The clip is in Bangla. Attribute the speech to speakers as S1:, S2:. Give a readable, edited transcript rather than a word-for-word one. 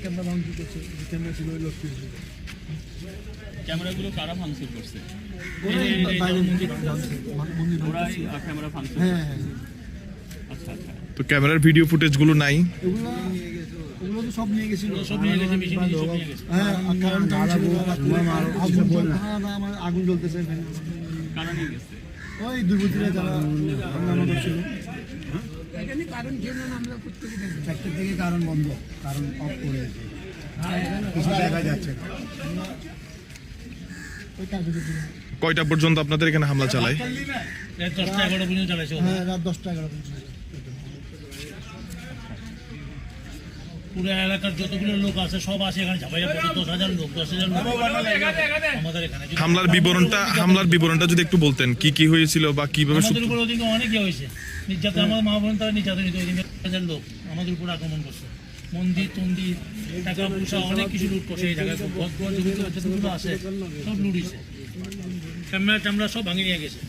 S1: ক্যামেরা ভাঙচুর করছে, ক্যামেরা ছিল
S2: ক্যামেরাগুলো কারা ভাঙচুর করছে? ওরাই ক্যামেরা ভাঙচুর।
S1: হ্যাঁ হ্যাঁ।
S2: আচ্ছা আচ্ছা।
S3: তো ক্যামেরার ভিডিও ফুটেজগুলো নাই?
S1: ওগুলো তো সব নিয়ে গেছিল,
S2: সব নিয়ে গেছে, মেশিন নিয়ে সব নিয়ে গেছে।
S1: হ্যাঁ, কারণ আমার আগুন জ্বলতেছে এখানে।
S2: কারা নিয়ে গেছে?
S1: ওই দুর্বৃত্তরা যারা হামলা করছিল। চারটের থেকে কারণ বন্ধ, কারণ অফ করে কিছু দেখা যাচ্ছে না।
S3: কয়টা পর্যন্ত আপনাদের এখানে হামলা চালায়?
S2: 10টা-11 পর্যন্ত চালাইছে।
S1: হ্যাঁ, রাত 10টা-11 পর্যন্ত।
S2: পুরো এলাকার যতগুলো লোক আছে সব আসে এখানে ঝাপাইয়া পড়ে। 10,000 লোক, 10,000 লোক আমাদের এখানে।
S3: হামলার বিবরণটা যদি একটু বলতেন, কি কি হয়েছিল বা কিভাবে?
S2: আমাদের উপর ওদিকে অনেক ইয়ে হয়েছে নির্যাতন। আমার মা বোন তারা নির্যাতনিত। ওইদিকে 1000 লোক আমাদের উপর আক্রমণ করছে। মন্দির টন্দির, টাকা পয়সা অনেক কিছু লুট করছে এই জায়গায়। যতগুলো আছে সব লুট হয়েছে। ক্যামেরা ট্যামেরা সব ভাঙিয়ে নিয়ে গেছে।